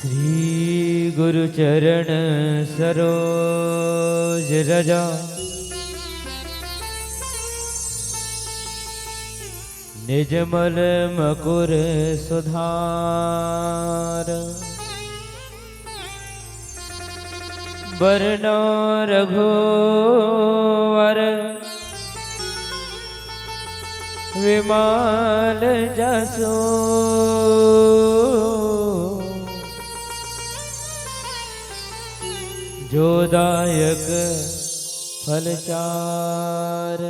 श्री गुरु चरण सरोज रजा निजमल मकुर सुधार बरनो रघुवर विमल जसो जोदायक फलचार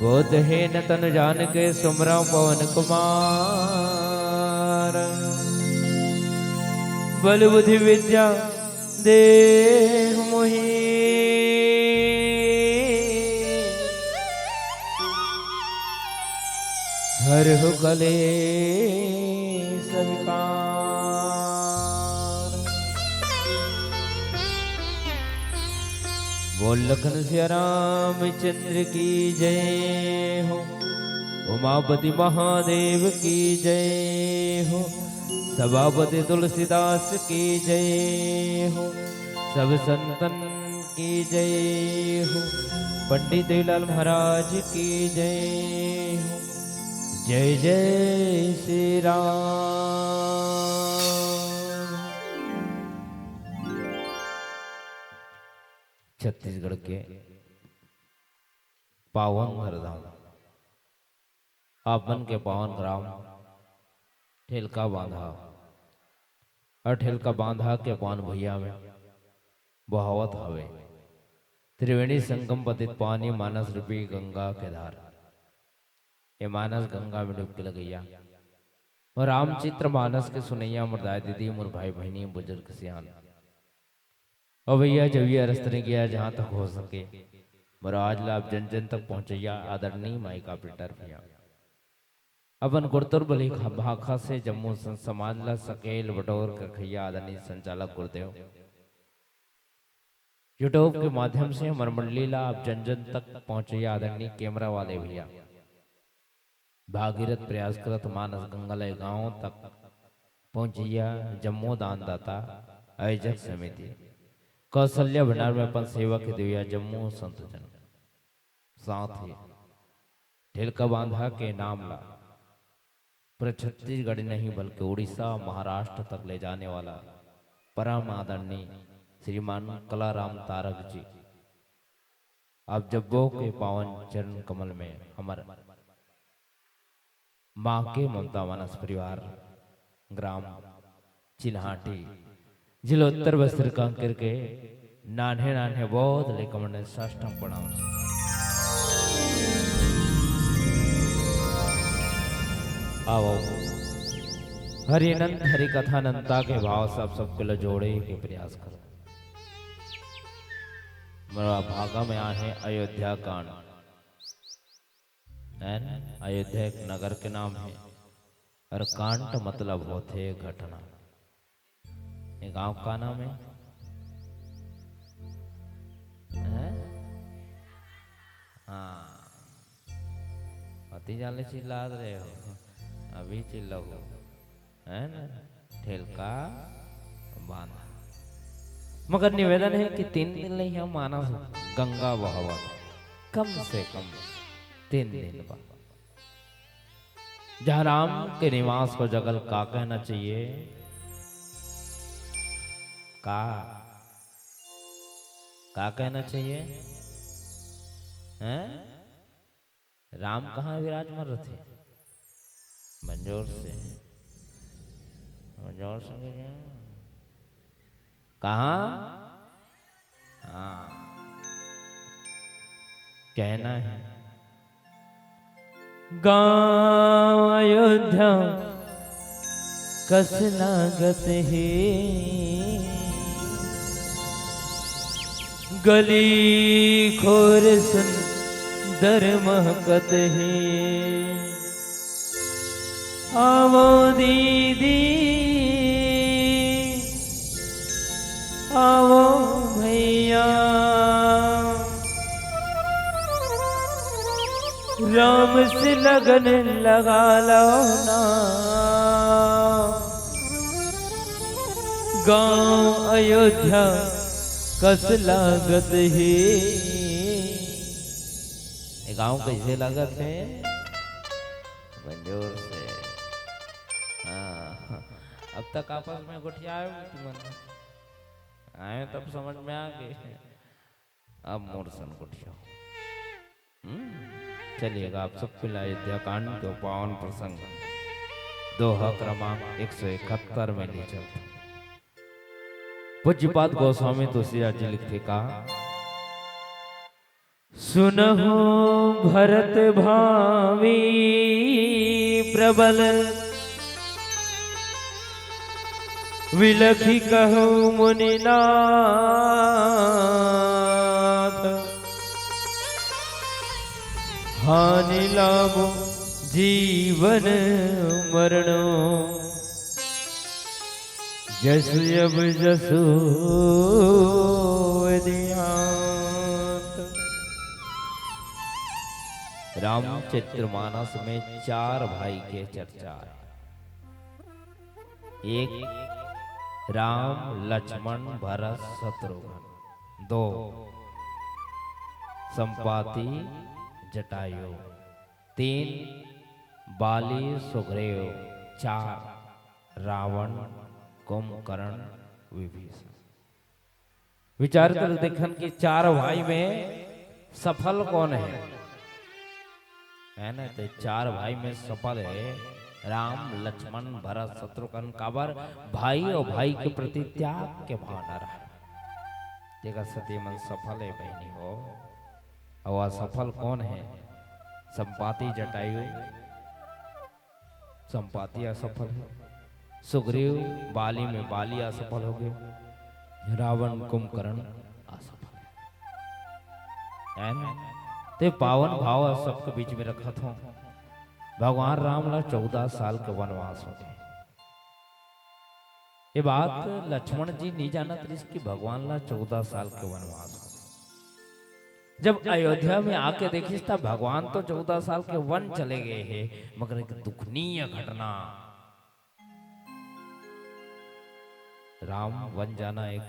बोधहीन तन जान के सुमरा पवन कुमार बल बुद्धि विद्या देह मोहि हर हो कले सविकार बोल लखन सिया रामचंद्र की जय हो उमापति महादेव की जय हो सभापति तुलसीदास की जय हो सब संतन की जय हो पंडित लाल महाराज की जय हो जय जय श्री राम। छत्तीसगढ़ के पावन हरधाम आपन के पावन ग्राम ठेलका बांधा और ठेलका बांधा के पावन भैया में बहावत हवे त्रिवेणी संगम पतित पानी मानस रूपी गंगा के धार ये मानस गंगा में डुबकी लगैया और रामचित्र मानस के सुनैया मुर्दाय दीदी मुर भाई बहनी बुजुर्ग सियान और भैया जब ये रस्ते गया जहां तक हो सके महाराज लाभ जन जन तक पहुंचैया आदरणीय माई का पीटर भैया अपन गुरतुर बली भाखा से जम्मू समाज ला सकेल बटोर कखैया आदरणीय संचालक गुरुदेव यूट्यूब के माध्यम से हमारे मंडली ला आप जन जन तक पहुंचैया आदरणीय कैमरा वाले भैया भागीरथ प्रयास करत मानस गंगालय गांव तक पहुंचिया जम्मू दानदाता आयोजक समिति कौशल्या भंडार में अपन सेवा के दिव्या जम्मू संत जन साथ ही ठेलका बांधा के नाम ला पर छत्तीसगढ़ नहीं बल्कि उड़ीसा महाराष्ट्र तक ले जाने वाला परम आदरणीय श्रीमान कलाराम तारक जी आप जब्बों के पावन चरण कमल में हमारे माँ के ममता मानस परिवार ग्राम चिल्हाटी जिला उत्तर बस्तर कांकेर के नान्हे नान्हे बहुत लेकमंड साष्टांग प्रणाम आओ हरिनंद हरि कथानंता के भाव सबको ल जोड़े के प्रयास करो मेरा भागा में आए हैं अयोध्या कांड अयोध्या एक नगर के नाम है और कांट मतलब होते घटना ये गांव का नाम है हाँ अति जाले चिल्ला रहे हो अभी चिल्लो है ना ठेलका बांधा मगर निवेदन है कि 3 दिन नहीं हम मानस गंगा बहावा कम से कम 3 दिन बाद जहां राम के निवास को जगल का कहना चाहिए का कहना चाहिए हैं राम कहाँ विराजमान रहते मंजोर से कहा हाँ कहना है गाँव अयोध्या कस लागत है गली खोर सुंदर महकत है आवो दीदी आवो भैया राम से लगन लगा लो ना गांव अयोध्या कस लागत है। गांव कैसे लागत है? मंजूर से। हाँ, अब तक आपस में गुठियाए आए तब समझ में आ गए। अब मोरसन गुठिया। चलिएगा आप सब अयोध्या कांड के पावन प्रसंग दोहा क्रमांक 171 में ले चलते। पूज्यपाद गोस्वामी तुलसीदास जी लिखते का, सुनहो भरत भावी प्रबल, विलखी कहो मुनिनाथ, हानि लाभो जीवन मरणो, जसु जब जसु देहांत। रामचरितमानस में 4 भाई के चर्चा है। एक राम लक्ष्मण भरत शत्रुघ्न, 2 संपाति जटायु, 3 बाली सुग्रीव, 4 रावण कुंभकर्ण विभीषण। विचार कर देखन कि 4 भाई में सफल कौन है ना? तो 4 भाई में सफल है राम लक्ष्मण भरत शत्रुघ्न। काबर भाई और भाई के प्रति त्याग के भावना रहा। देखा सती मन सफल है बहनी हो। और असफल कौन है? संपाति जटायु। संपाति असफल है। सुग्रीव बाली में बाली असफल हो गए। रावण कुंभकर्ण असफल है ना? ते पावन भाव सबके बीच में रखा था। भगवान राम ला 14 साल के वनवास हो गए। ये बात लक्ष्मण जी नहीं जानत रही कि भगवान ला 14 साल के वनवास हो। जब अयोध्या में आके देखिस था भगवान तो 14 साल के वन चले गए हैं, मगर एक दुखनीय घटना, राम वन जाना एक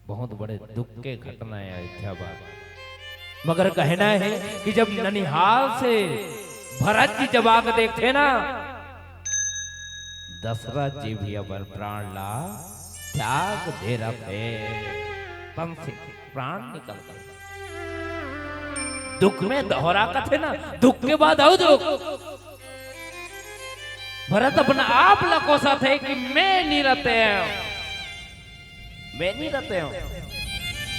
बहुत बड़े दुख के घटना है अयोध्या बात। मगर कहना है कि जब ननिहाल से भरत जी जब आकर देखते ना, दशरथ जी भी अपन प्राण ला त्याग दे रखे, तन से प्राण निकल गए। दुख में दोहरा कथे ना, दुख के बाद आओ दुख। भरत अपना आप लको सा थे कि मैं नहीं रहते हूं,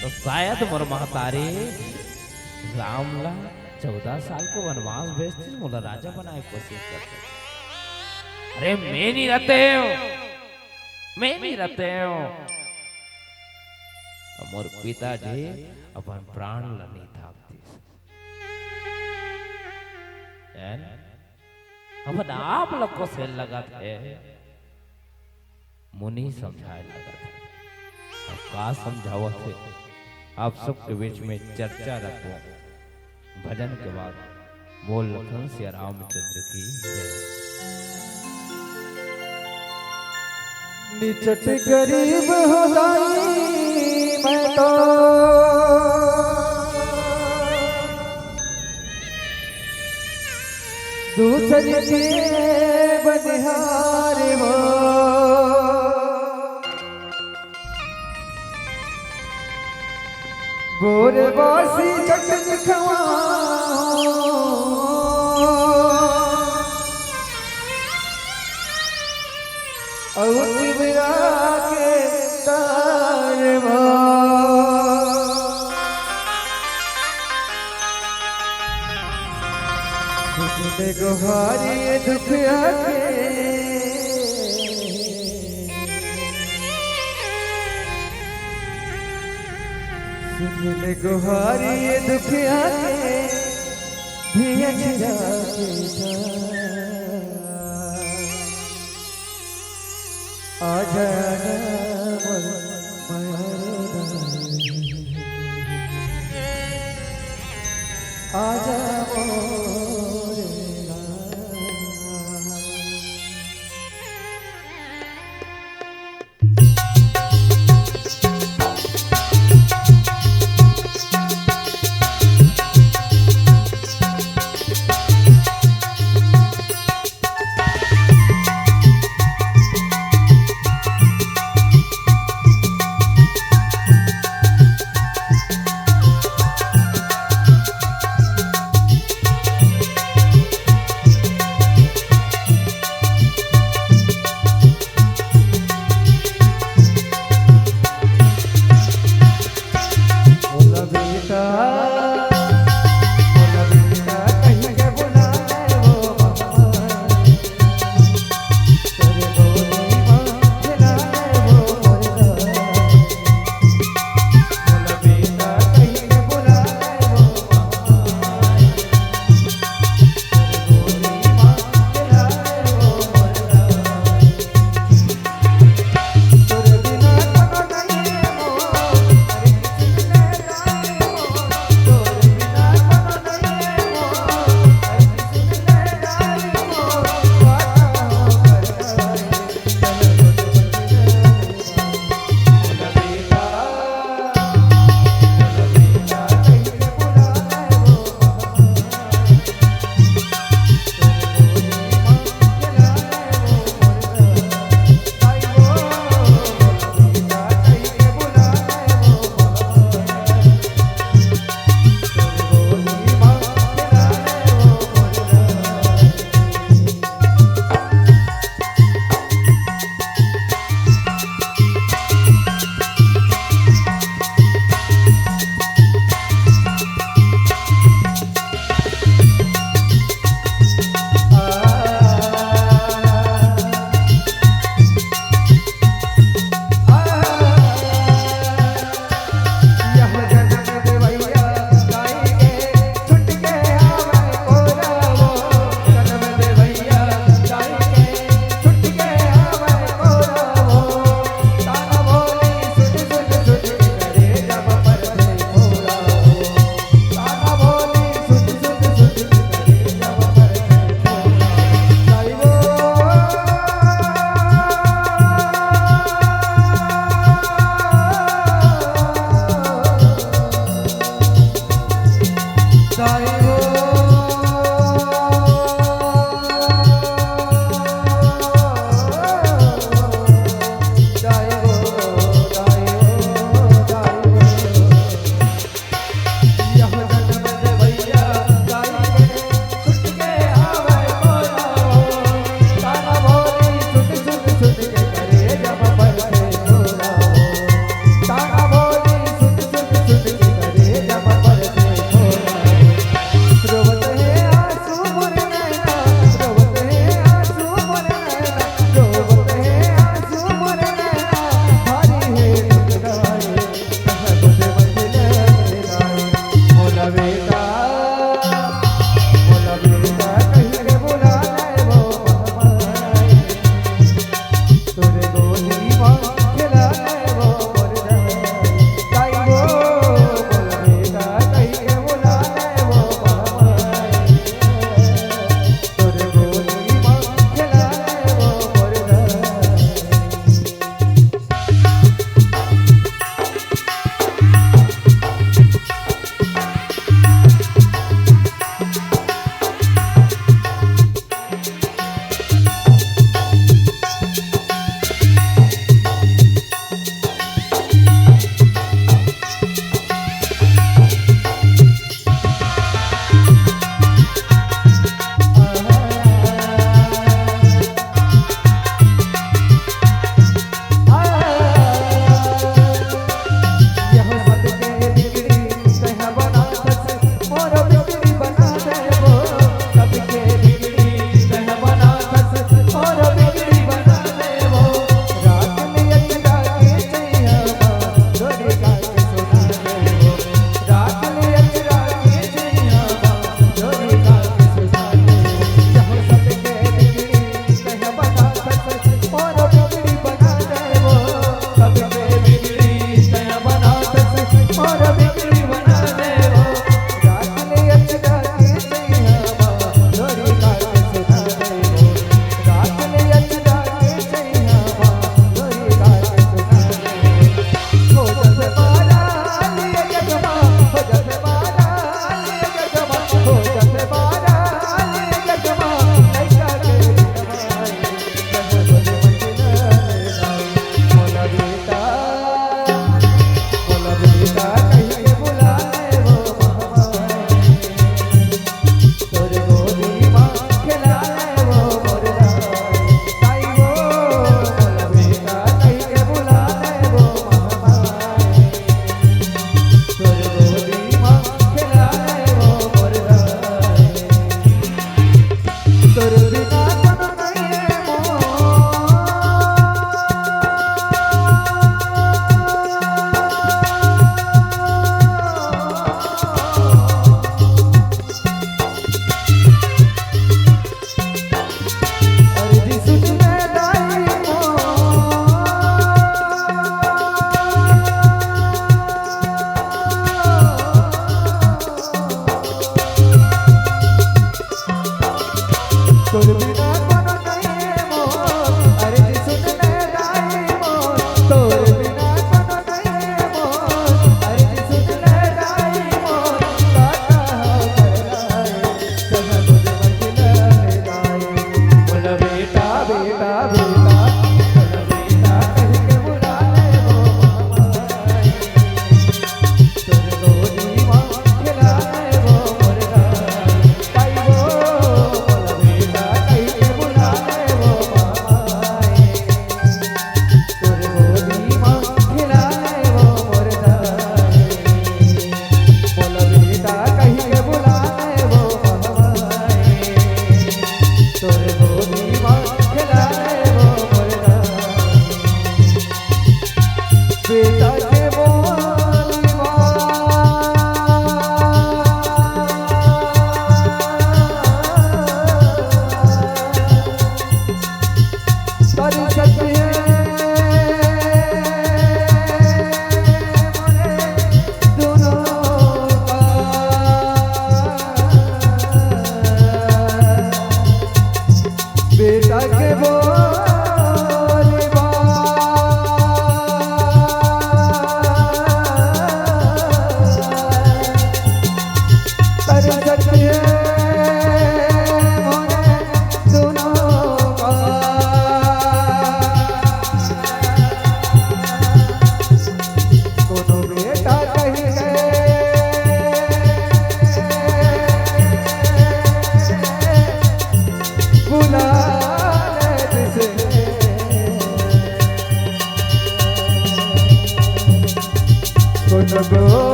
तो शायद मोर महतारी रामला 14 साल के वनवास भेजती, मोला राजा बनाए कोशिश करते। अरे मैं नहीं रहते हूं। मोर पिताजी अपन प्राण लनी थाकती। अपन आप लोग को से लगा थे, मुनि समझाए लगा थे। अब का समझावा थे? आप सबके बीच में चर्चा रखो। भजन के बाद बोल लखन सिया रामचंद्र की जय। निचट गरीब हो गई मैं तो, दूसरे के बनिहार वो, गोरे बासी चटक खवाऊं, और तिबरा के तार सुनने गुहारी दुख आके, सुनने गुहारी दुख आके, धिया छिरा के आजा आजा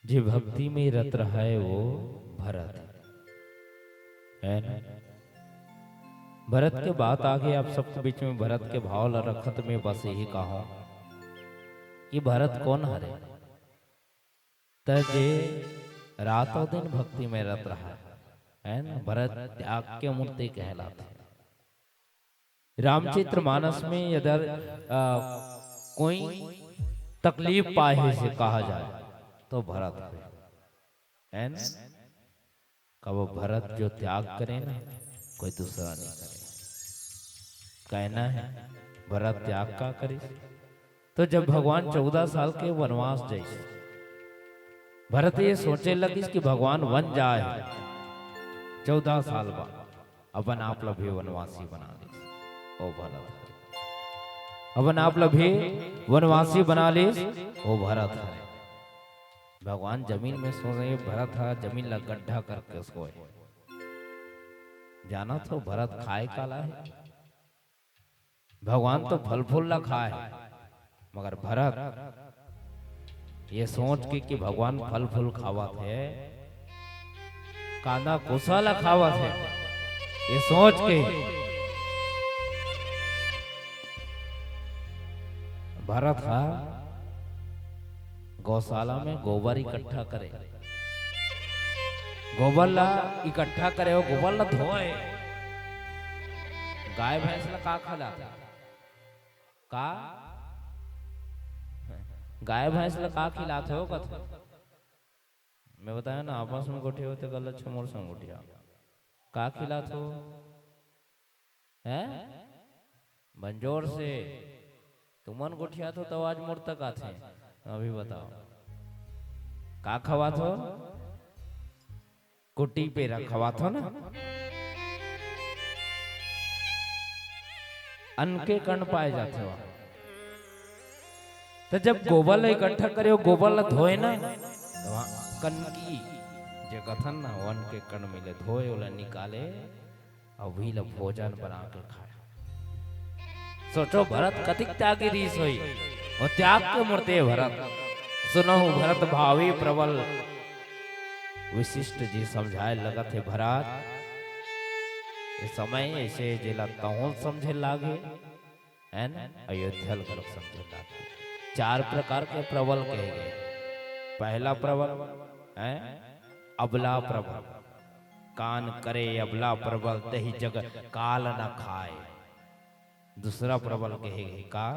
जे भक्ति में रत रहा है वो भरत है ना। भरत के बात आगे आप सबके बीच में भरत के भाव ला रखत में बस यही कहा कि भरत कौन हरे तजे रातों दिन भक्ति में रत रहा है ना। भरत त्याग के मूर्ति कहलाते। रामचरित्र मानस में यदि कोई तकलीफ पाए से कहा जाए तो भरत है ना। कब भरत जो त्याग करे ना कोई दूसरा नहीं करे। कहना है भरत त्याग का करे। तो जब भगवान 14 साल के वनवास जैसे भरत ये सोचे लगी कि भगवान वन जाए 14 साल बाद अपन आप भी वनवासी बना ली। ओ भरत अपन आप भी वनवासी बना ली। ओ भरत है। भगवान जमीन में सो रहे भरत है जमीन ला गड्ढा करके सोए। जाना तो भरत खाए काला है। भगवान तो फल फूल ला खाए मगर भरत ये सोच के कि भगवान फल फूल खावा थे कांदा कोसा ला खावा थे ये सोच के भरत हा गौशाला में गोबर इकट्ठा करे। गोबर ला इकट्ठा करे और गोबर ला धोए। गाय भैंस ला का खिला का गाय भैंस ला का खिलाते हो कथ मैं बताया ना आपस में गोठे होते गलत छमोर संग उठिया का खिलाते हो हैं बंजोर से तुमन गोठिया तो आज मोर तक आते अभी बताओ का खवा थो कुटी पे रखवा थो ना अन्न के कण पाए जाते हो। तो जब गोबर ला इकट्ठा करे गोबर ला धोए ना तो कनकी जे कथन ना वन के कण मिले धोए ओला निकाले और वही ला भोजन बना के खाए। सोचो भरत कतिक त्यागी रीस हुई और त्याग के मूर्ति भरत सुनहु भरत भावी प्रबल। विशिष्ट जी समझाए लगत है भरत ये समय ऐसे जिला तहों समझे लागे है ना अयोध्या लोग समझे लागे। 4 प्रकार के प्रबल कहे गए। पहला प्रबल है अबला प्रबल कान करे अबला प्रबल तही जग काल न खाए। दूसरा प्रबल कहे गए का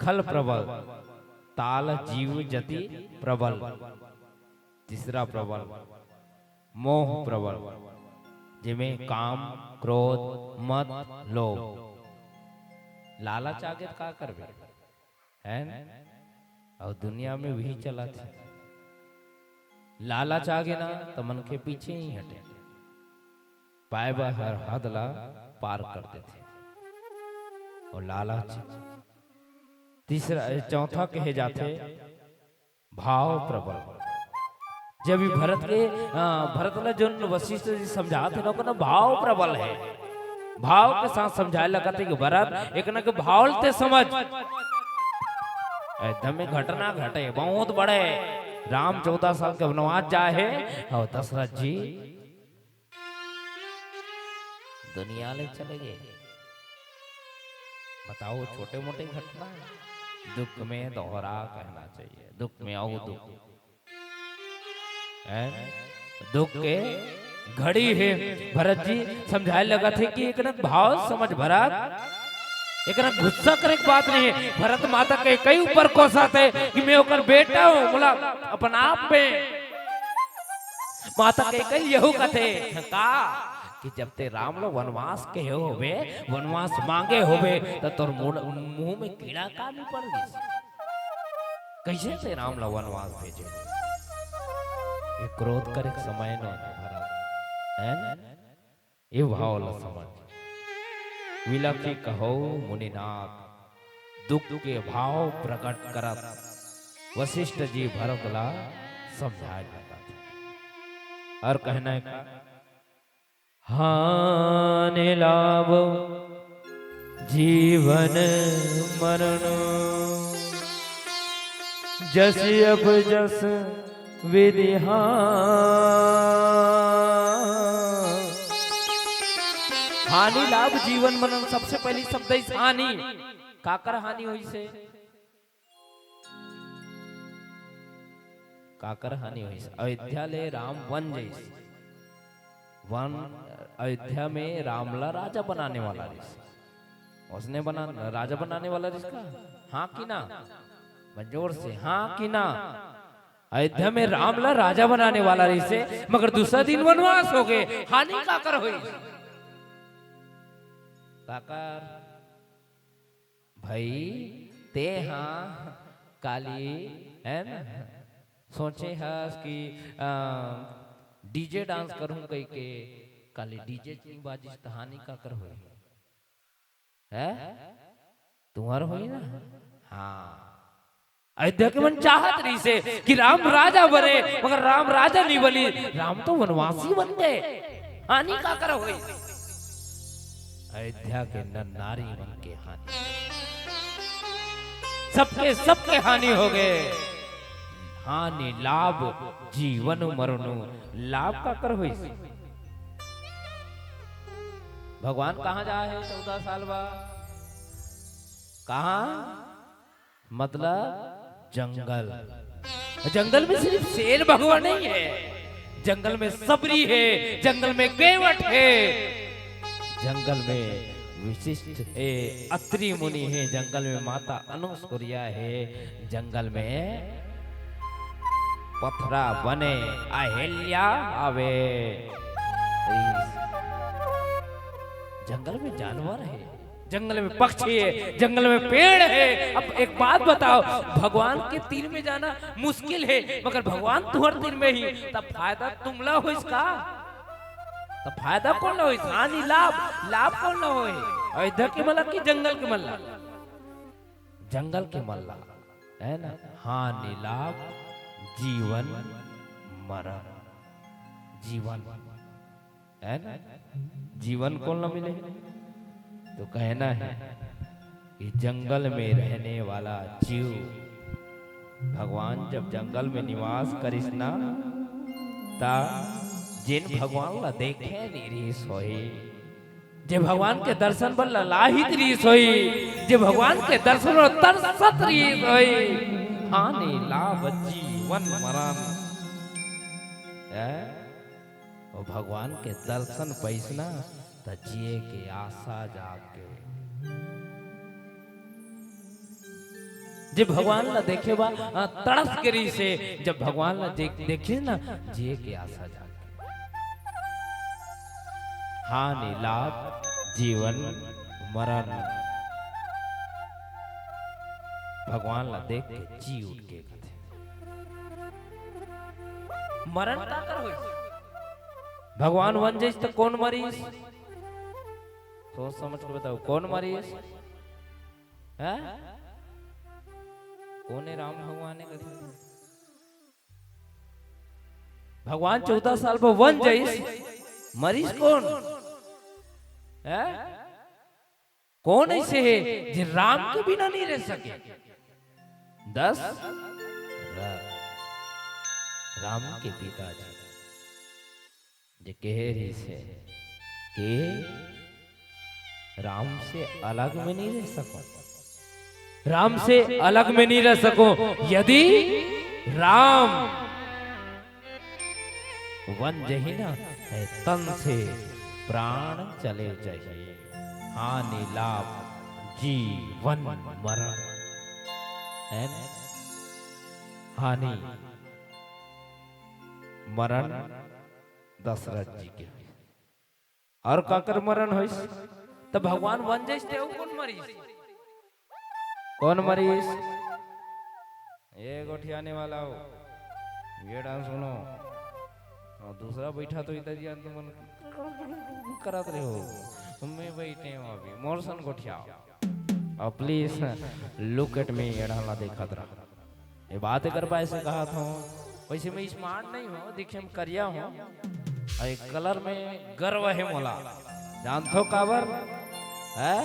खल प्रबल ताल जीव जति प्रबल। तीसरा प्रबल मोह प्रबल जिमें काम क्रोध मत लोभ लालच आगे का करबे है न? और दुनिया में वही चला था। लालच आगे ना तो मन के पीछे ही हटे, पाए बा हर हद ला पार करते थे। और लालच तीसरा चौथा कहे जाते भाव प्रबल। जब भी भरत ने जो वशिष्ठ जी समझाते ना भाव प्रबल है, भाव के साथ समझाए लगा थे कि भरत एक ना के भाव ते समझ एकदम में घटना घटे बहुत बड़े। राम 14 साल के वनवास जाए है और दशरथ जी दुनिया ले चले गए। बताओ छोटे मोटे घटना है, दुख में दोहरा कहना चाहिए, दुख में आओ दुख है, दुख के घड़ी है। भरत जी समझाए लगा थे कि एक ना भाव समझ भरत, एक ना गुस्सा करे बात नहीं है। भरत माता के कई ऊपर कोसा थे कि मैं ओकर बेटा हूं, बोला अपन आप में माता के कई यहू कथे का कि जब ते राम लोग वनवास के होवे वनवास मांगे होवे तो तोर मुंह में कीड़ा का भी पड़ गई, कैसे ते राम लोग वनवास भेजे। ये क्रोध करे समय न भरत है न? ये भाव ल समझ विलखी कहो मुनिनाथ दुख के भाव प्रकट करत वशिष्ठ जी भरत ला समझाए लगा था। और कहना है का हानि लाभ जीवन मरण जस अब जस विधिहा हानि लाभ जीवन मरण। सबसे पहली शब्द है हानि, काकर हानि हुई से, काकर हानि हुई से। अयोध्या ले राम वन जैसे वन, अयोध्या में रामला राजा बनाने वाला रिश्ता, उसने बना राजा बनाने वाला रिश्ता हाँ कि ना, मंजोर से हाँ कि ना। अयोध्या में रामला राजा बनाने वाला रिश्ते, मगर दूसरा दिन वनवास हो गए, हानि काकर हुई। काकर भाई ते हाँ काली है ना सोचे हस कि डीजे डांस करूं कहीं के काली डीजे चिंग बाजिश तहानी काकर हुई है तुम्हार हुई ना। हाँ अयोध्या के मन चाहत रही से कि राम राजा बने, मगर राम राजा नहीं बनी, राम तो वनवासी बन गए, हानि काकर हुई। अयोध्या के नर नारी बन के हानि, सबके सबके हानि हो गए। हानि लाभ जीवन मरण, लाभ का कर हुई। भगवान कहाँ जा है 14 साल बाद, कहाँ मतलब जंगल। जंगल में सिर्फ शेर भगवान नहीं है, जंगल में सबरी है, जंगल में केवट है, जंगल में विशिष्ट है अत्रि मुनि है, जंगल में माता अनुसूया है, जंगल में पथरा बने अहिल्या आवे। जंगल में जानवर है, जंगल में पक्षी है, जंगल में पेड़ है। अब एक बात बताओ, भगवान के तीर में जाना मुश्किल है, मगर भगवान तुम्हारे तीर में ही, तब फायदा तुमला हो इसका, तो फायदा कौन ना हो, हानि लाभ लाभ कौन ना हो। अयोध्या के मल्ला की जंगल के मल्ला, जंगल के मल्ला है ना। हानि लाभ जीवन मरण, जीवन है ना, जीवन कौन ना मिले। तो कहना है कि जंगल में रहने वाला जीव, भगवान जब जंगल में निवास करिस ना ता जिन भगवान ला देखे रीस होई, जे भगवान के दर्शन पर लाहित रीस होई, जे भगवान के दर्शन पर तरसत रीस होई। हानि लाभ जीवन मरण है, और भगवान के दर्शन पैसना त जिए के आशा जाके। जे भगवान ला देखे बा तड़स करी से, जब भगवान ला देखे ना जिए के आशा जाके। हानि लाभ जीवन मरण। भगवान ला देख के जी उठ के कथे मरण का कर होई। भगवान वन जैस तो कौन मरीस? सोच समझ के बताओ कौन मरीस है? कौन है? राम भगवान ने कथे भगवान 14 साल पर वन जैस मरीज कौन है? कौन ऐसे है जो राम के बिना नहीं रह सके? 10 राम के पिताजी जो कह रही से कि राम से अलग में नहीं रह सको, राम से अलग में नहीं रह सको। यदि राम वन जही ना है तन से प्राण चले चाहिए। हानि लाभ जीवन मरण है ना? हानि मरण दशरथ जी के और काकर मरण हो तो भगवान वन जैस थे कौन मरीज? कौन मरीज? ये गोठियाने वाला हो ये डांस सुनो और दूसरा बैठा तो इधर यार तुम करत रहे हो, मैं बैठे हूँ अभी मोरसन गोठिया और प्लीज लुक एट मी एड़ा देखा रहा। ये बात कर पाए से कहा था वैसे मैं स्मार्ट नहीं हूँ, दिखे में करिया हूँ और एक कलर में गर्व है मोला। जानते काबर है?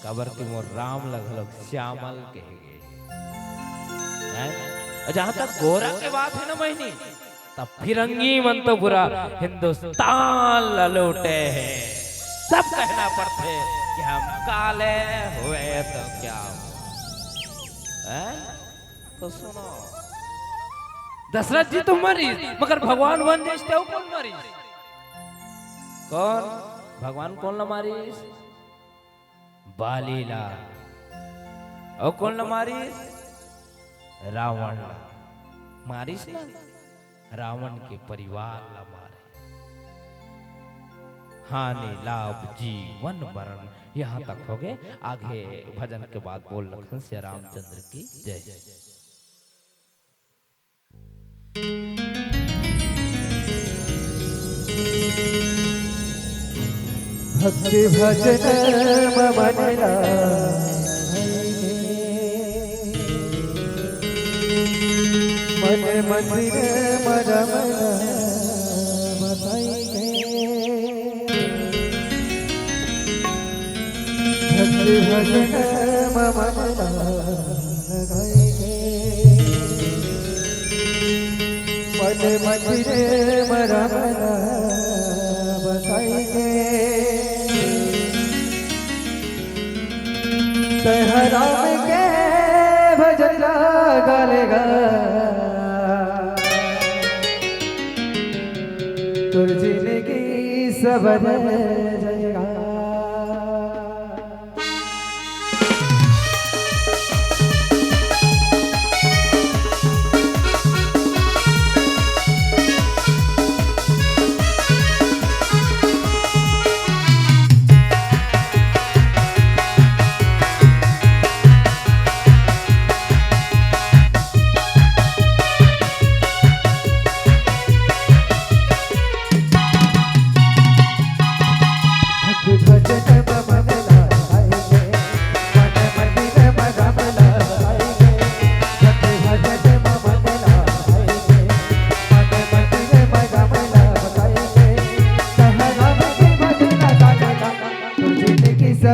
काबर के मोर राम लगभग श्यामल कहेगे। जहां तक गोरा के बात है ना बहनी, तब फिरंगी मन तो बुरा हिंदुस्तान ललूटे है। सब कहना पड़ते कि हम काले हुए तो क्या है? तो सुनो दशरथ जी तो मरीज मगर भगवान वन जैस थे कौन मरीज? कौन? भगवान कौन ला मारीस? बालीला। और कौन ला मारीस? रावण ला मारीस ना, रावण के परिवार ला मारे। हानि लाभ जीवन मरण यहाँ तक हो गए। आगे भजन के बाद बोल लखन श्री रामचंद्र की जय। भक्ति भजन ममला मन मंदिर मरमला बसाई भक्ति भजन ममला मन मंदिर मरमला बसाई राम के भजन गालेगा तुर जिंदगी सबर जाएगा।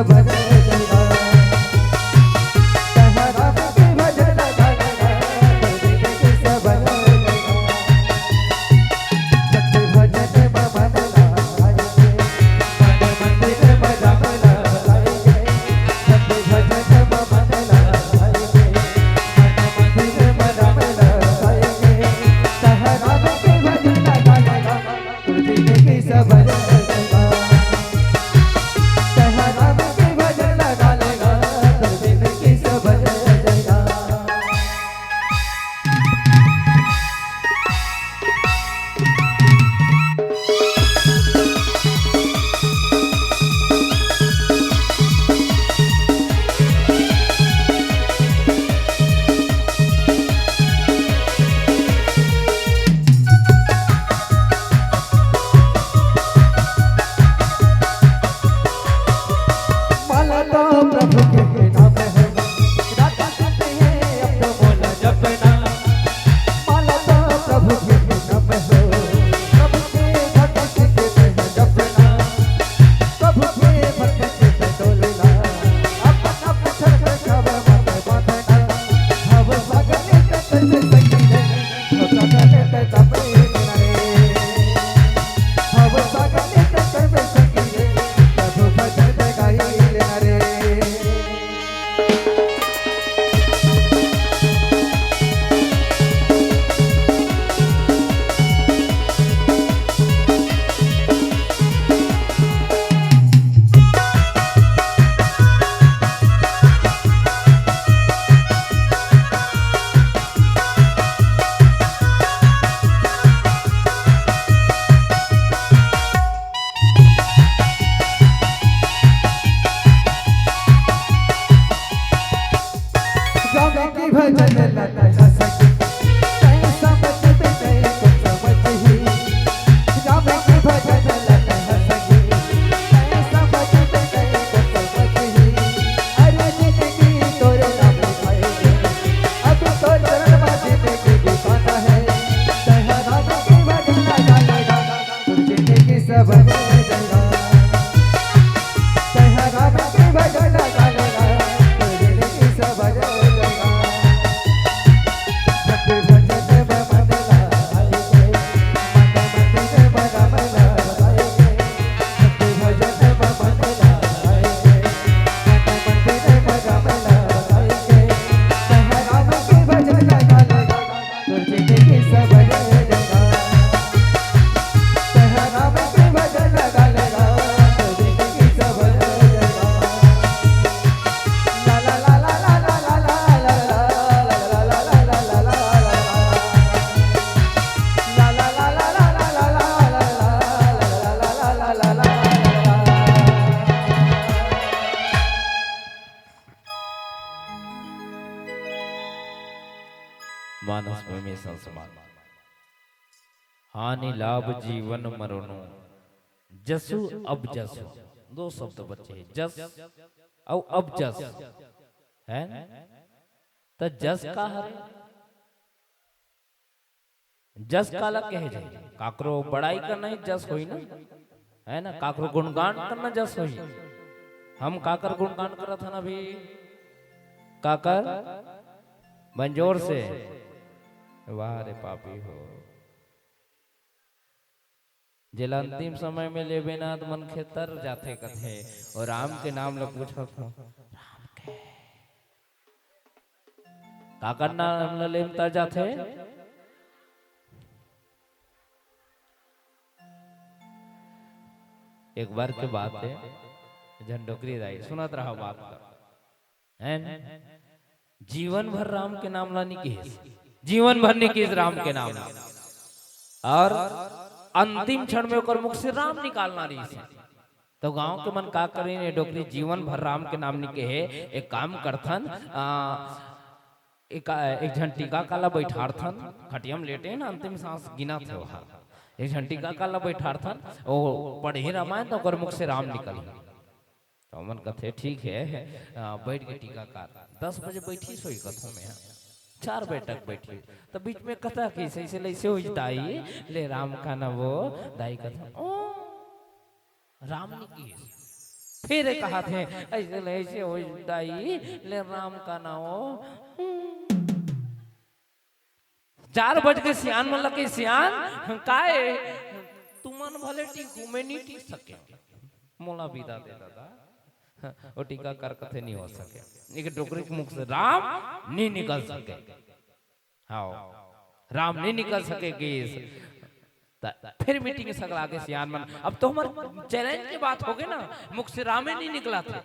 भजन मानस में संस्मान। हानि लाभ जीवन मरणो जसु अब जसु, दो शब्द बचे हैं, जस और अब जस है न? तो जस का हरे जस काला कहे जाए, काकरो बड़ाई करना ही जस होई ना, है ना? काकरो गुणगान करना जस होई। हम काकर गुणगान करा था ना भी, काकर मंजोर से, वाह रे पापी हो, जिला अंतिम समय में लेबे ना तो मन खेतर जाते कथे, और राम के नाम ला पूछो तो राम के काकर नाम ला लेम तर जाते। एक बार के बात है, झंडोकरी राई सुनत रहा बात का, है न? जीवन भर राम के नाम ला निकीस, जीवन भर निकीस राम के नाम, और अंतिम क्षण में ओकर मुख से राम निकालना रही से। तो गांव के मन का करें, डोकरी जीवन भर राम के नाम निके है। एक काम करथन, एक झन टीका काला बैठारथन, खटियम लेटे ना अंतिम सांस गिना थे वहां, एक झन टीका काला बैठारथन, ओ पढ़े रामायण तो ओकर मुख से राम निकल। तो मन कथे ठीक है, बैठ के टीका काल 10 बजे बैठी सोई कथों में 4 बजे तक बैठी, तो बीच में कथा कैसे ऐसे लैसे हो दाई ले राम का ना वो दाई कथा ओ राम ने की, फिर कहा थे ऐसे लैसे हो दाई ले राम का ना वो 4 बज के सियान मन लगे सियान काए तुमन भले टीकू में नहीं टीक सके, मोला विदा दे दादा, वो टीका कर कथे नहीं हो सके, एक डोकरी के मुख से राम नहीं निकल सके। हाँ राम नहीं निकल सकेगी, फिर मीटिंग सगला आगे सियान मन, अब तो हमारे चैलेंज की बात हो गई ना, मुख से राम ही नहीं निकला था,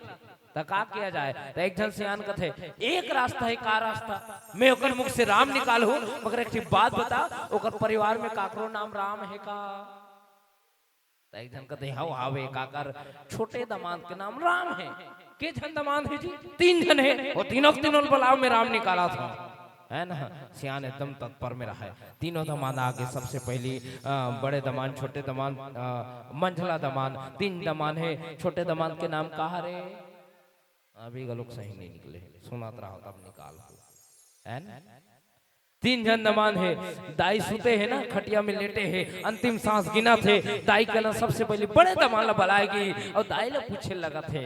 तो का किया जाए? तो एक जन सियान कथे एक रास्ता है, का रास्ता? मैं ओकर मुख से राम निकालू, मगर एक बात बता, ओकर परिवार में काकरो नाम राम है का? तो एक जन कहते हाउ हावे काकर छोटे दामाद के नाम राम है। के जन दामाद है जी? 3 जन है, और तीनों के तीनों बलाव में राम निकाला था, है ना? सियान एकदम तत्पर में रहा है। तीनों दामाद आगे, सबसे पहली बड़े दामाद, छोटे दामाद, मंझला दामाद, 3 दामाद है। छोटे दामाद के नाम कहा रे? अभी गलुक सही नहीं निकले, सुनात रहा तब निकाल, है ना? 3 जन दमान है, दाई सुते है ना, खटिया में लेटे है, अंतिम सांस गिना थे। दाई के ना सबसे पहले बड़े दमान ला बुलाएगी, और दाई ला पूछे लगा थे,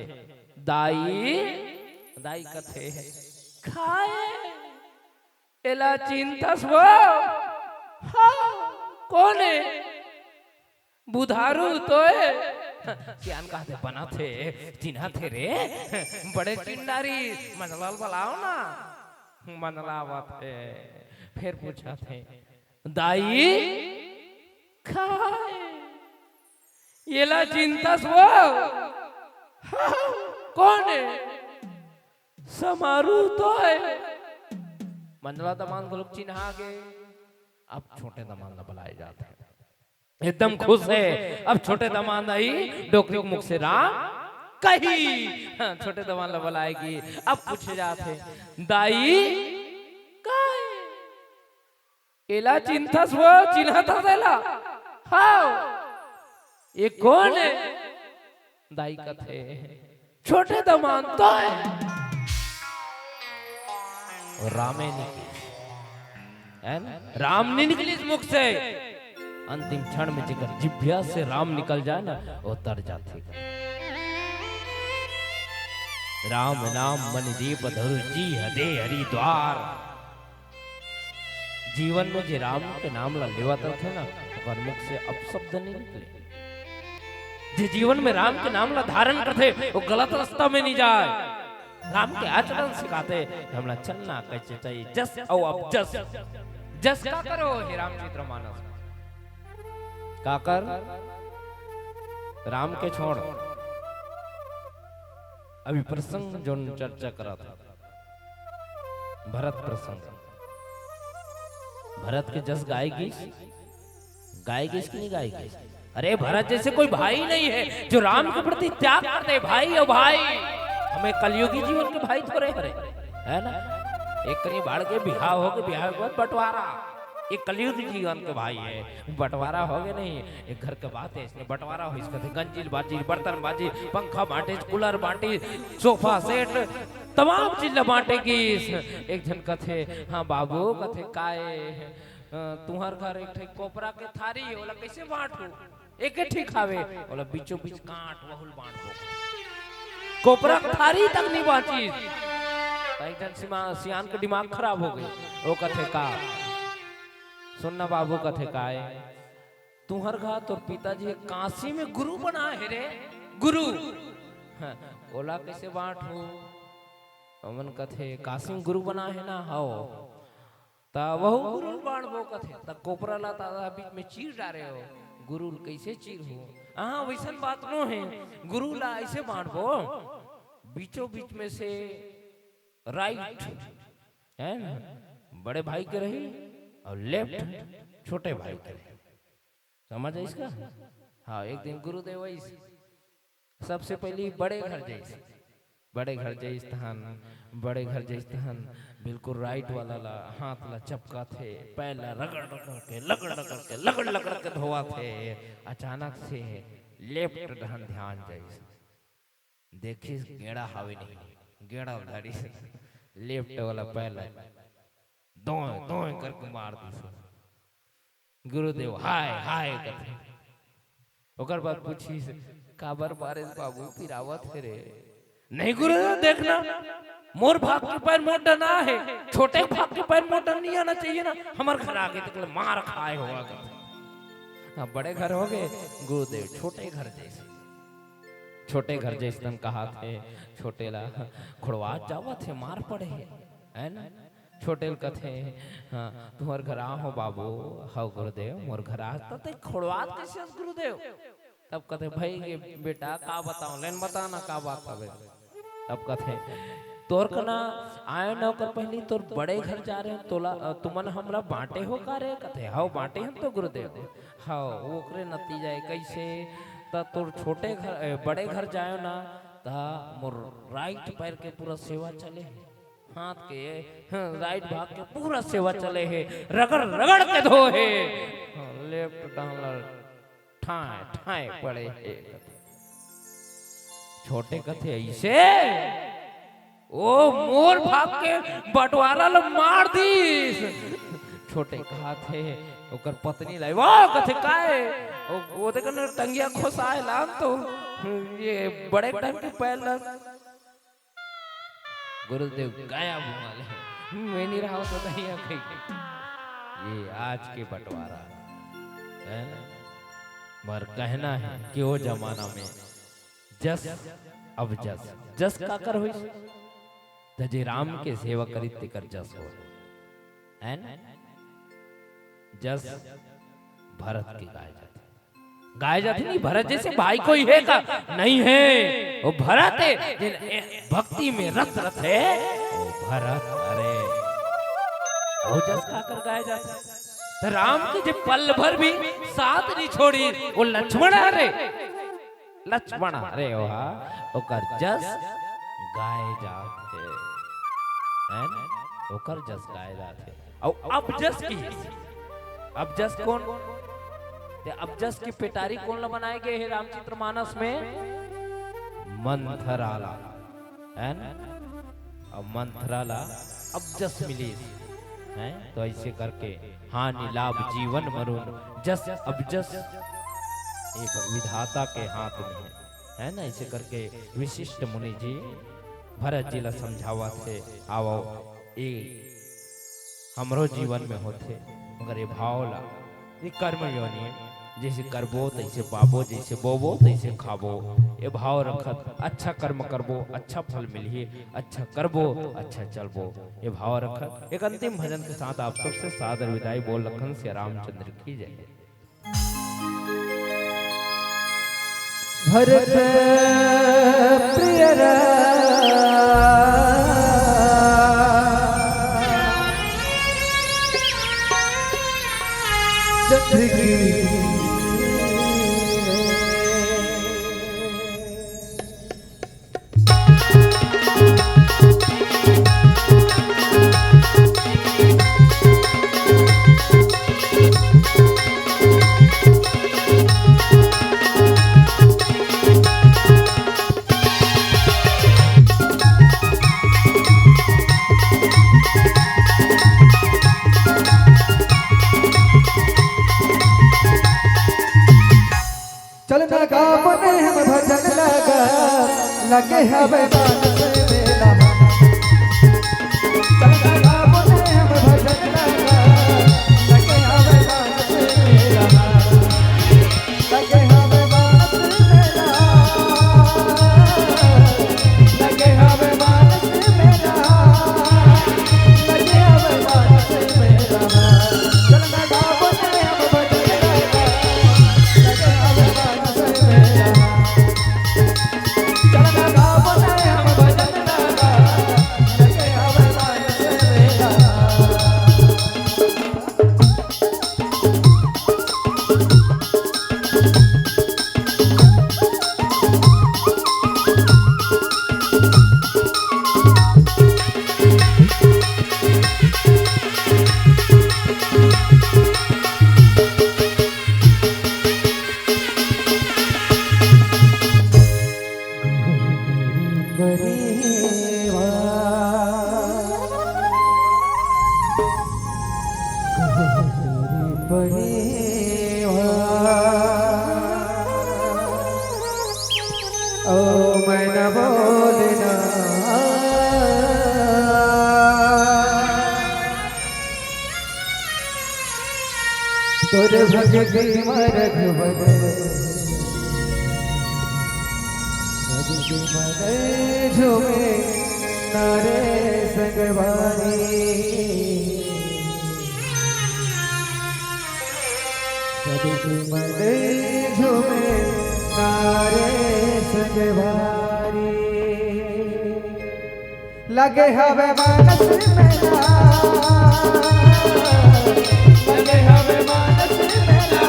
दाई कथे खाए एला चिंता वो कौन है? बुधारू तो है। सियान कहते बना थे, चिन्हा थे रे, बड़े चिंडारी, मनलाल बुलाओ ना, मनलावत है। फिर पूछा थे दाई खाए ये ला चिंता वो कौन है? समारू तो है। मंडला दमान को लोग चिन्हा गए, अब छोटे दमान ला बुलाए जाते हैं, एकदम खुश है। अब छोटे दमान आई डोकरी के मुख से राम कही, छोटे दमान ला बुलाएगी। अब पूछे जाते दाई एला चिंता वो चिन्हा था देला, हाँ ये कौन है? दाई कथे छोटे दमान तो है, और रामे निकली, है ना? राम नहीं निकली इस मुख से, अंतिम क्षण में जिगर जिभ्या से राम निकल जाए ना, वो तर जाती। राम नाम मन दीप धरु जी हदे हरिद्वार। जीवन में जे राम के नाम ला लेवाता थे ना, तो मुख से अपशब्द नहीं निकले। जे जीवन में राम के नाम ला धारण करते, वो गलत रास्ता में नहीं जाए। राम के आचरण सिखाते हमला चलना कैसे चाहिए, जस और अब जस। जस का करो हे रामचरितमानस, का कर राम के छोड़। अभी प्रसंग जो चर्चा करा था, भरत प्रसंग। भरत के जस गाएगी कि नहीं गाएगी? अरे भरत जैसे कोई भाई नहीं है जो राम के प्रति त्याग कर दे। भाई ओ भाई, हमें कलयुगी जीवन के भाई थोड़े हरे, है ना? एक कहीं बाढ़ के बिहाव हो के बिहाव के बाद बंटवारा, ये कलयुग जीवन के भाई है, बंटवारा हो गए नहीं, एक घर के बात है, इसमें बंटवारा हो, इसका गंजील बाजी, बर्तन बाजी, पंखा बांटे, कूलर बांटे, सोफा सेट, तमाम चीज बांटेगी। एक जन कथे हाँ बाबू कथे काए तुम्हार घर एक ठे कोपरा के थारी ओला कैसे बांटू, एक ठीक खावे ओला बीचों बीच काट बहुल बांटो, कोपरा के थारी तक नहीं बांची। एक जन सियान के दिमाग खराब हो गई, वो कथे का सुनना बाबू कथे का है तुम्हार घर तोर पिताजी काशी में गुरु बना है रे गुरु। हाँ, ओला कैसे बांटू, अमन कथे काशी में गुरु बना है ना, हाओ ता वह गुरु बाण वो कथे ता कोपरा ला ता बीच में चीर डारे हो, गुरु कैसे चीर हो, हाँ वैसन बात नो है, गुरु ला ऐसे बांटबो बीचों बीच में से राइट है ना बड़े भाई के रही और लेफ्ट छोटे भाई के रही, समझ है इसका। हाँ एक दिन गुरुदेव ऐसे सबसे पहले बड़े घर जैसे, बड़े घर जैस्थान, बड़े घर जैस्थान बिल्कुल राइट वाला ला हाथ ला चपका थे, पैर ला रगड़ रगड़ के धोआ थे, अचानक से लेफ्ट ध्यान ध्यान जैसे देखी गेड़ा हावे नहीं, गेड़ा उधारी लेफ्ट वाला पैर ला दो करके मार दी। गुरुदेव हाय हाय करते, ओकर बाद पूछी काबर मारे बाबू पिरावत है रे, नहीं गुरुदेव देखना मोर भाग के पैर मोट डना है, छोटे भाग के पैर मोट नहीं आना चाहिए ना, हमारे घर आगे तक मार खाए होगा करते। हाँ बड़े घर हो गए, गुरुदेव छोटे घर जैसे, छोटे घर जैसे तुम कहा थे छोटे ला खुड़वा जावा थे मार पड़े है ना, छोटे कथे हाँ तुम्हार घर हो बाबू, हाँ गुरुदेव मोर घर आ तो खुड़वा कैसे गुरुदेव, तब कथे भाई बेटा का बताओ लेन बताना का बात है, तब कथे तोर कना आए न कर पहली तोर बड़े घर जा रहे तोला तुमन हमरा बांटे हो का रे, कथे हाउ बांटे हम तो गुरुदेव, हाउ ओकरे नतीजा कैसे ता तोर छोटे घर बड़े घर जायो ना ता मोर राइट पैर के पूरा सेवा चले है, हाथ के राइट भाग के पूरा सेवा चले है, रगड़ रगड़ के धो है, लेफ्ट डांगला ठाए ठाए पड़े है। छोटे कथे ऐसे ओ मोर भाग के बंटवारा ल मार दीस, छोटे कहा थे ओकर पत्नी लाई वाह कथे काए ओ देख न टंगिया खोसाए लान तो ये बड़े टाइम के पहले गुरुदेव गाया बुमाले मैं नहीं रहा तो नहीं कहीं, ये आज के बंटवारा है ना, मगर कहना है कि वो जमाना में जस अब जस का कर हुई तजे राम के सेवा करी तिकर जस हो है ना, जस भरत की गाय जाती नहीं, भरत जैसे भाई कोई है का नहीं है, वो भरत है भक्ति में रत रत है वो भरत, अरे वो जस खाकर गाय जाती तो राम की जो पल भर भी साथ नहीं छोड़ी, वो लक्ष्मण अरे लक्ष्मण अरे वहा ओकर जस गाय जाते है ना, ओकर जस गाय जाते। और अब जस की अब जस कौन, अब जस की पिटारी कौन ला बनाए गए है रामचरितमानस में, मंथराला है ना, अब मंथराला अब जस मिली है, तो ऐसे करके हानि लाभ जीवन मरुन जस अब जस ये विधाता के हाथ में है ना, ऐसे करके विशिष्ट मुनि जी भरत जी ला समझावा थे आओ ये हमरो जीवन में होते, मगर ये भाव ला ये कर्म योनि जैसे करबो तैसे पाबो, जैसे बोबो तैसे खाबो, ये भाव रखत अच्छा कर्म करबो अच्छा फल मिलिए, अच्छा करबो अच्छा चलबो, ये भाव रखत एक अंतिम भजन के साथ आप सबसे सादर विदाई बोल लखन से रामचंद्र की जय। भरत प्रिय चंद्र की लगे हवे मानस मेला चलना गावो ने हम भजन लगा लगे हवे मानस मेला लगे हवे मानस मेला लगे हवे मानस मेला लगे हवे मानस मेला चलना गावो ने हम भजन लगा लगे हवे मानस मेला चलना गावो ने हम भजन लगा लगे हवे मानस मेला ओ मैं न बोलना तोर भगति मरघुवर भगति मन झूमे नारे संगवारी भगति मन झूमे नारे संगवारी लगे हवे मानस मेला लगे हवे मानस मेला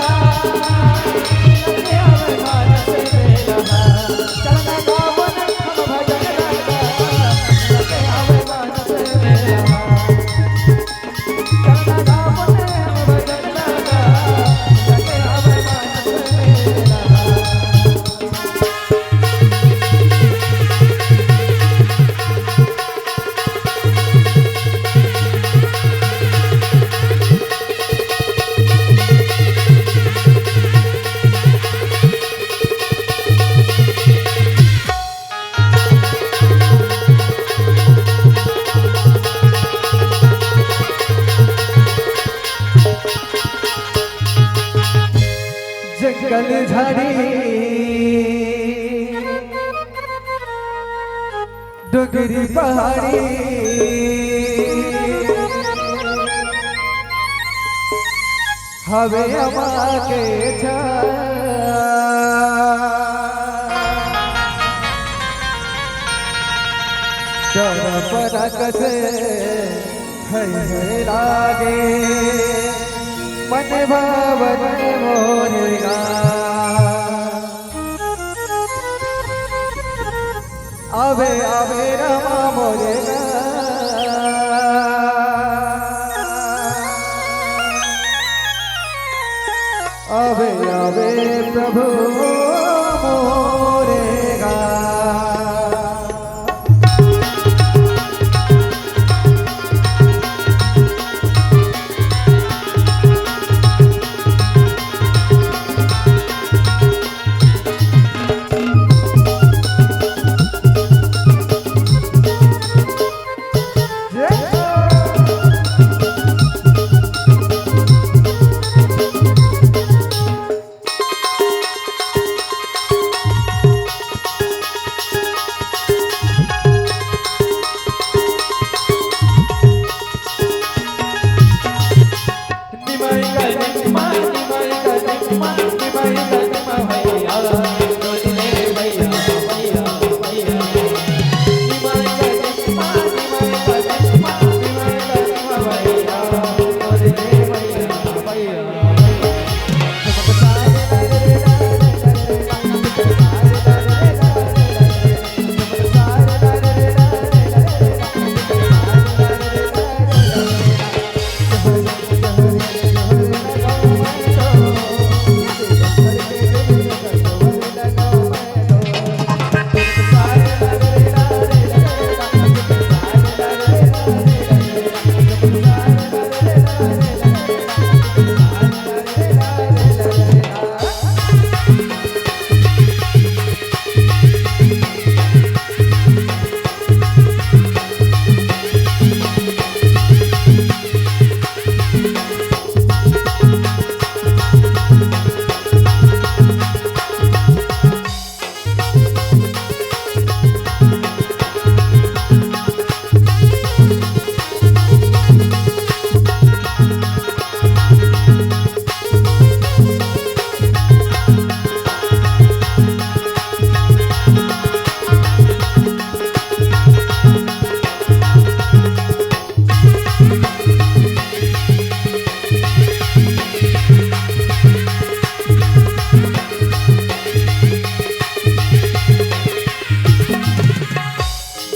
लगे हवे मानस मेला चलना गावो ने हम भजन लगा लगे हवे मानस मेला चलना गावो ने हम भजन लगा लगे हवे मानस मेला जंगल झाड़ी डोगरी पहाड़ी हवे अमा के पर कसे है लागे मन भावन मोरेगा आवे आवे रमा मोरेगा आवे आवे प्रभु मोरेगा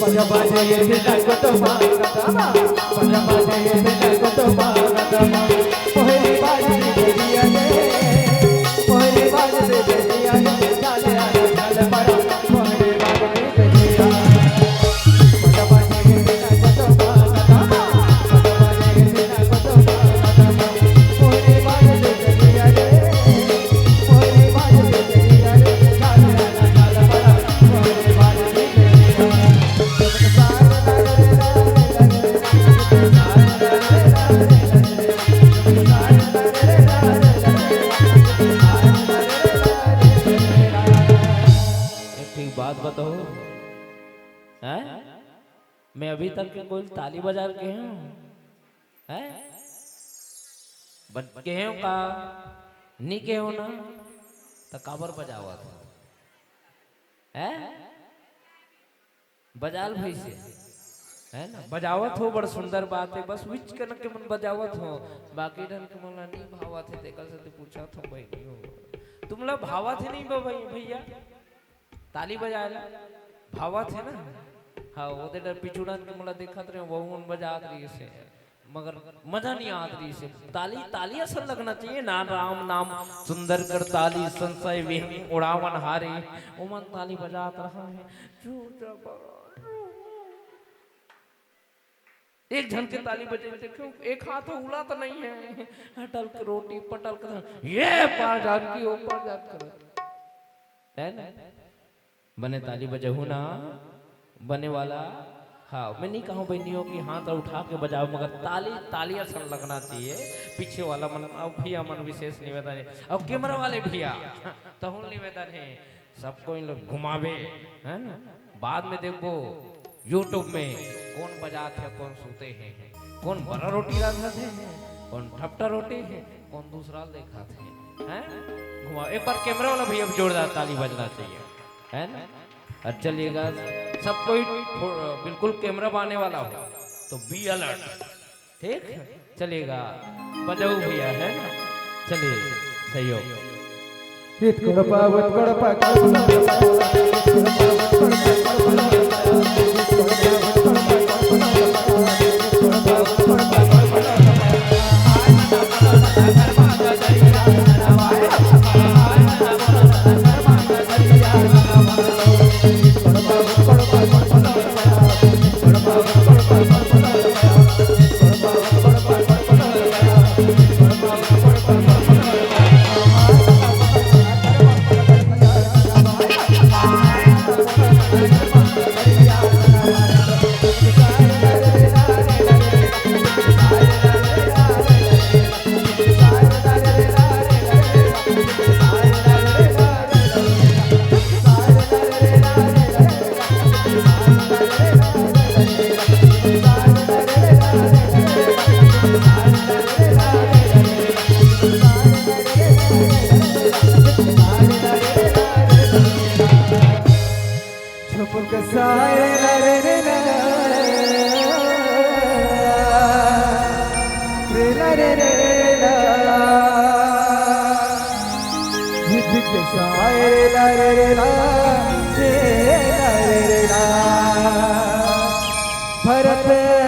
पजबाजे दिलक तो मांगतमा पजबाजे दिलक तो मांगतमा पोहरी बाजी दिया रे पोहरी बाजी दिया रे चले आना चल पर पोहरी बाजी दिया पजबाजे दिलक तो मांगतमा पजबाजे दिलक तो मांगतमा पोहरी बाजी दिया रे पोहरी बाजी दिया रे चले आना चल पर पोहरी बाजी बात बताओ हैं? मैं अभी तक कोई ताली बजा के हूँ हैं? के हूँ का नहीं के हो ना तो काबर बजावा था हैं? बजाल भाई से है ना बजावत हो बड़ सुंदर बात है बस विच कन के मन बजावत हो बाकी ढंग के मन नहीं भावत है देखल से पूछा था भाई नहीं हो तुम लोग भावत है नहीं भाई भैया ताली बजाएला भावत है ना हाँ वो डर पिछुड़न के मला देखत रहे वो बजात रही से मगर मजा नहीं आत रही से ताली ताली असल लगना चाहिए ना राम नाम सुंदर कर ताली संशय वेहमी उड़ावन हारे वो मन ताली बजात रहा है एक झन के ताली बजे क्यों एक हाथ उड़ा तो नहीं है हटल के रोटी पटल कर ये पार जान की ओ पार जान कर है ना बने ताली बजाऊ ना बने वाला हाँ मैं नहीं कहूँ बहनियों की हाथ उठा के बजाओ मगर ताली ताली असल लगना चाहिए पीछे वाला मन अब भैया मन विशेष निवेदन है अब कैमरा वाले भैया तो निवेदन है सबको इन लोग घुमावे है ना बाद में देखो यूट्यूब में कौन बजाते हैं कौन सोते हैं कौन बड़ा रोटी रखते हैं कौन ठपटा रोटी है कौन दूसरा दिखाते हैं घुमाओ एक बार कैमरा वाला भैया जोरदार ताली बजना चाहिए है ना और चलिएगा सब कोई बिल्कुल कैमरा आने वाला हो तो बी अलर्ट ठीक चलिएगा बजाओ भैया है ना चलिए सहयोग हित कोड़पा भरत